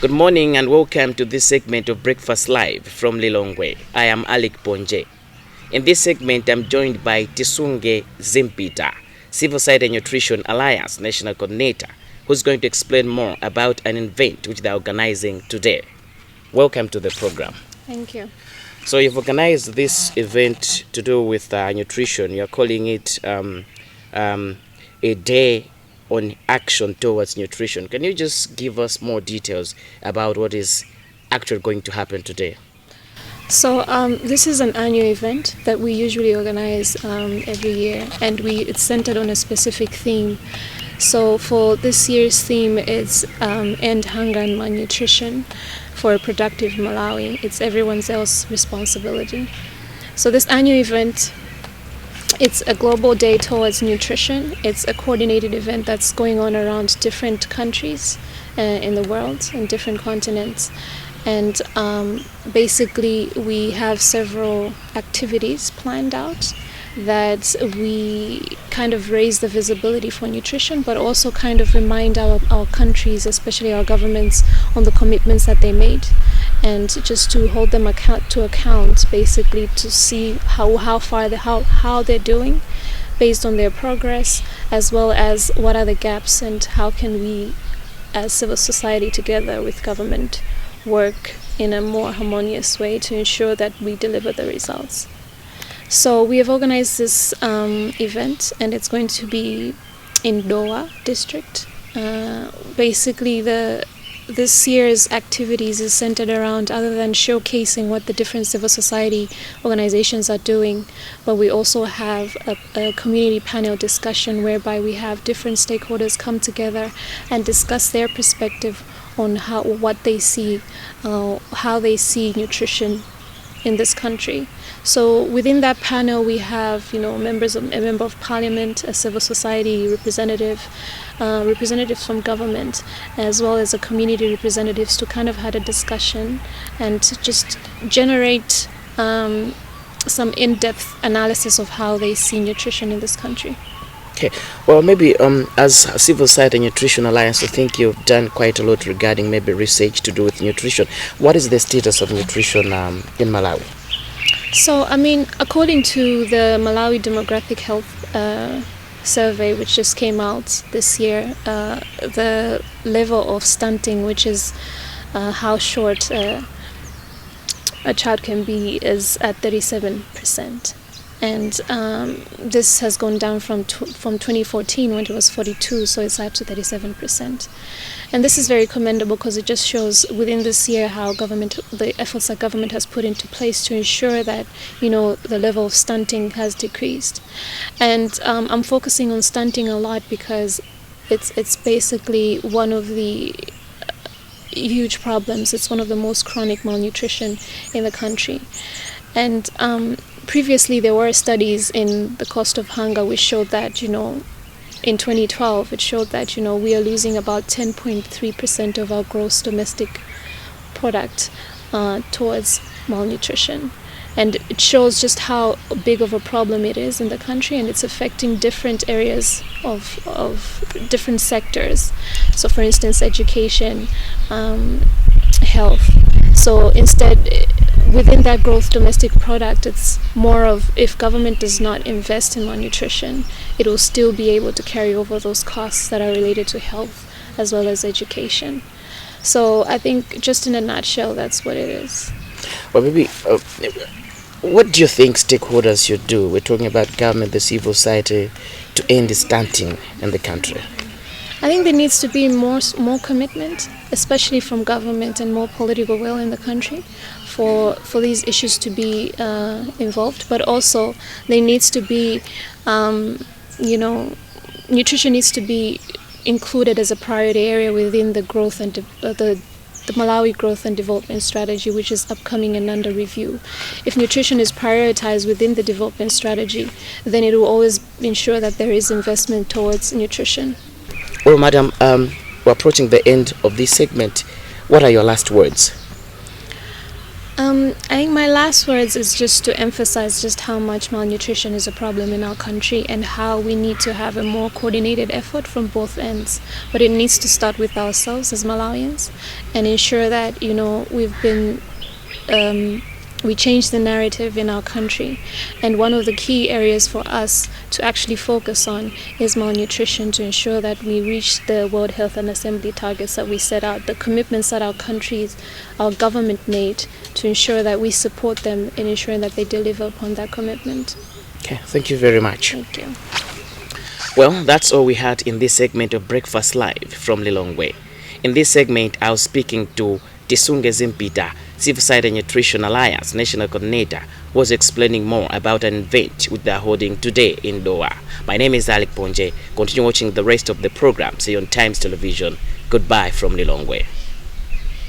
Good morning and welcome to this segment of Breakfast Live from Lilongwe. I am Alec Ponje. In this segment, I'm joined by Tisunge Zimpita, Civil Society and Nutrition Alliance National Coordinator, who's going to explain more about an event which they're organizing today. Welcome to the program. Thank you. So you've organized this event to do with nutrition. You're calling it a day on action towards nutrition. Can you just give us more details about what is actually going to happen today? So this is an annual event that we usually organize every year, and it's centered on a specific theme. So for this year's theme, it's End Hunger and Malnutrition for a Productive Malawi. It's everyone else's responsibility. So this annual event, it's a global day towards nutrition. It's a coordinated event that's going on around different countries in the world, in different continents. And basically, we have several activities planned out that we kind of raise the visibility for nutrition, but also kind of remind our countries, especially our governments, on the commitments that they made, and just to hold them to account, basically to see how they're doing based on their progress, as well as what are the gaps and how can we as civil society together with government work in a more harmonious way to ensure that we deliver the results. So we have organized this event, and it's going to be in Dowa district. Basically, this year's activities is centered around, other than showcasing what the different civil society organizations are doing, but we also have a community panel discussion whereby we have different stakeholders come together and discuss their perspective on what they see, how they see nutrition in this country. So within that panel, we have a member of parliament, a civil society representative, representatives from government, as well as a community representatives to kind of have a discussion and to just generate some in-depth analysis of how they see nutrition in this country. Okay, well, maybe as a Civil Society and Nutrition Alliance, I think you've done quite a lot regarding maybe research to do with nutrition. What is the status of nutrition in Malawi? So, according to the Malawi Demographic Health Survey, which just came out this year, the level of stunting, which is how short a child can be, is at 37%. And this has gone down from 2014 when it was 42, so it's up to 37%. And this is very commendable because it just shows within this year how the efforts that government has put into place to ensure that the level of stunting has decreased. And I'm focusing on stunting a lot because it's basically one of the huge problems. It's one of the most chronic malnutrition in the country. And previously, there were studies in the cost of hunger which showed that, in 2012, it showed that, we are losing about 10.3% of our gross domestic product towards malnutrition. And it shows just how big of a problem it is in the country, and it's affecting different areas of different sectors. So, for instance, education, health. So instead, within that growth domestic product, it's more of, if government does not invest in malnutrition, it will still be able to carry over those costs that are related to health as well as education. So I think just in a nutshell, that's what it is. Well, maybe, what do you think stakeholders should do? We're talking about government, the civil society, to end the stunting in the country. I think there needs to be more commitment, especially from government, and more political will in the country for these issues to be involved. But also, there needs to be, nutrition needs to be included as a priority area within the growth and the Malawi Growth and Development Strategy, which is upcoming and under review. If nutrition is prioritized within the development strategy, then it will always ensure that there is investment towards nutrition. Well, Madam, we're approaching the end of this segment. What are your last words? I think my last words is just to emphasize just how much malnutrition is a problem in our country and how we need to have a more coordinated effort from both ends. But it needs to start with ourselves as Malawians and ensure that, we change the narrative in our country. And one of the key areas for us to actually focus on is malnutrition, to ensure that we reach the World Health and Assembly targets that we set out, the commitments that our government made, to ensure that we support them in ensuring that they deliver upon that commitment. Okay, thank you very much. Thank you. Well, that's all we had in this segment of Breakfast Live from Lilongwe. In this segment, I was speaking to Tisunge Zimpita, Civil Science and Nutrition Alliance National Coordinator, was explaining more about an event which they are holding today in Doha. My name is Alec Ponje. Continue watching the rest of the program. See you on Times Television. Goodbye from Lilongwe.